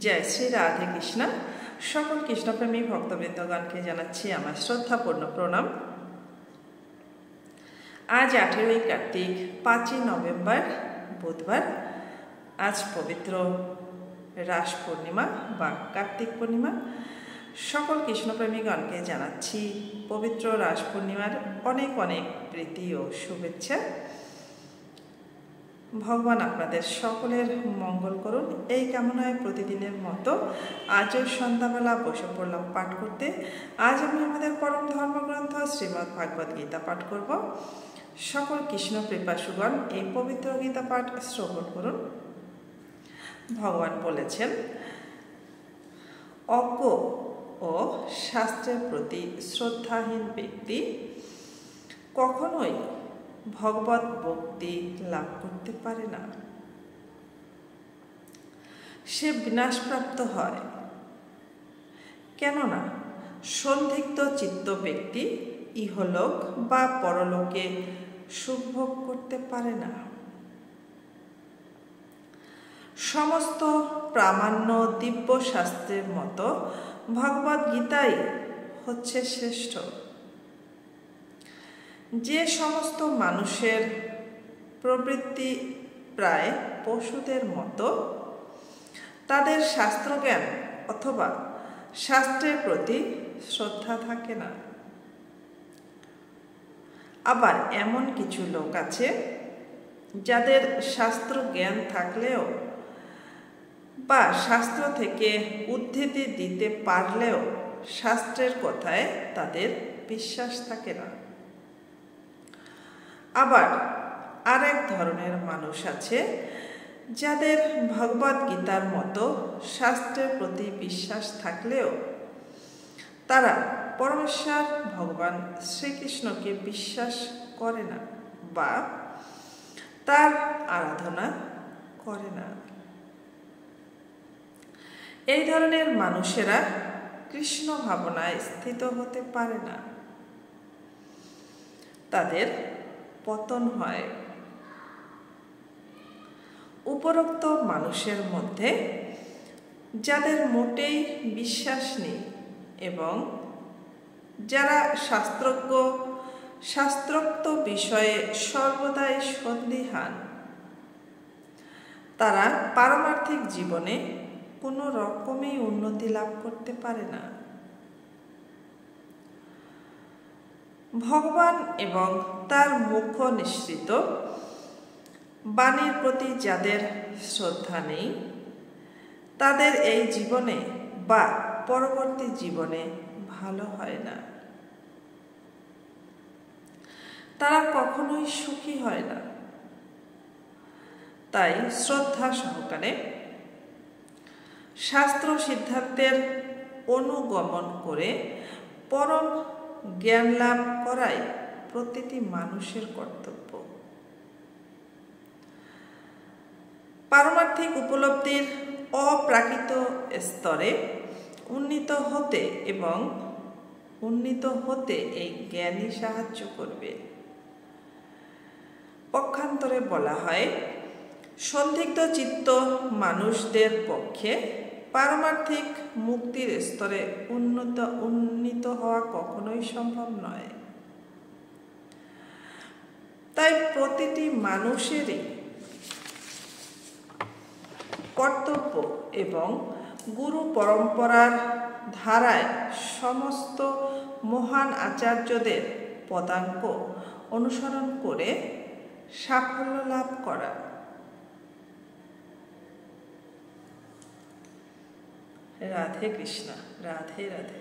জয় শ্রী রাধে কৃষ্ণ। সকল কৃষ্ণপ্রেমী ভক্তবৃন্দগণকে জানাচ্ছি আমার শ্রদ্ধাপূর্ণ প্রণাম। আজ 18ই কার্তিক, 5ই নভেম্বর বুধবার। আজ পবিত্র রাস পূর্ণিমা বা কার্তিক পূর্ণিমা। সকল কৃষ্ণপ্রেমীগণকে জানাচ্ছি পবিত্র রাস পূর্ণিমার অনেক অনেক প্রীতি ও শুভেচ্ছা। ভগবান আপনাদের সকলের মঙ্গল করুন এই কামনায় প্রতিদিনের মতো আজও সন্ধ্যাবেলা বসে পড়লাম পাঠ করতে। আজ আমি আমাদের পরম ধর্মগ্রন্থ শ্রীমদ্ ভাগবত গীতা পাঠ করব। সকল কৃষ্ণ পিপাসুগণ এই পবিত্র গীতা পাঠ শ্রবণ করুন। ভগবান বলেছেন, অজ্ঞ ও শাস্ত্রের প্রতি শ্রদ্ধাহীন ব্যক্তি কখনোই ভগবত ভক্তি লাভ করতে পারে না। সে বিনাশপ্রাপ্ত হয়, কেননা সন্দিগ্ধ চিত্ত ব্যক্তি ইহলোক বা পরলোকে সুখ ভোগ করতে পারে না। সমস্ত প্রামাণ্য দিব্য শাস্ত্রের মতো ভগবত গীতাই হচ্ছে শ্রেষ্ঠ। যে সমস্ত মানুষের প্রবৃত্তি প্রায় পশুদের মতো, তাদের শাস্ত্রজ্ঞান অথবা শাস্ত্রের প্রতি শ্রদ্ধা থাকে না। আবার এমন কিছু লোক আছে যাদের শাস্ত্র জ্ঞান থাকলেও বা শাস্ত্র থেকে উদ্ধৃতি দিতে পারলেও শাস্ত্রের কথায় তাদের বিশ্বাস থাকে না। আবার আরেক ধরনের মানুষ আছে যাদের ভগবত গীতার মতো শাস্ত্রের প্রতি বিশ্বাস থাকলেও তারা পরমেশ্বর ভগবান শ্রীকৃষ্ণকে বিশ্বাস করে না বা তার আরাধনা করে না। এই ধরনের মানুষেরা কৃষ্ণ ভাবনায় স্থিত হতে পারে না, তাদের পতন হয়। উপরোক্ত মানুষের মধ্যে যাদের মোটেই বিশ্বাস নেই এবং যারা শাস্ত্রোক্ত বিষয়ে সর্বদাই সন্দিহান, তারা পারমার্থিক জীবনে কোনো রকমই উন্নতি লাভ করতে পারে না। ভগবান এবং তার মুখ্য নিঃসৃত বাণীর প্রতি যাদের শ্রদ্ধা নেই, তাদের এই জীবনে বা পরবর্তী জীবনে ভালো হয় না। তারা কখনোই সুখী হয় না। তাই শ্রদ্ধা সহকারে শাস্ত্র সিদ্ধান্তের অনুগমন করে পরম জ্ঞান লাভ করাই প্রতিটি মানুষের কর্তব্য। পারমার্থিক উপলব্ধির অপ্রাকৃত স্তরে উন্নীত হতে এই জ্ঞানই সাহায্য করবে। পক্ষান্তরে বলা হয়, সন্দিগ্ধ চিত্ত মানুষদের পক্ষে পারমার্থিক মুক্তির স্তরে উন্নীত হওয়া কখনোই সম্ভব নয়। তাই প্রতিটি মানুষেরই কর্তব্য এবং গুরু পরম্পরার ধারায় সমস্ত মহান আচার্যদের পদাঙ্ক অনুসরণ করে সাফল্য লাভ করা। রাধে কৃষ্ণ, রাধে রাধে।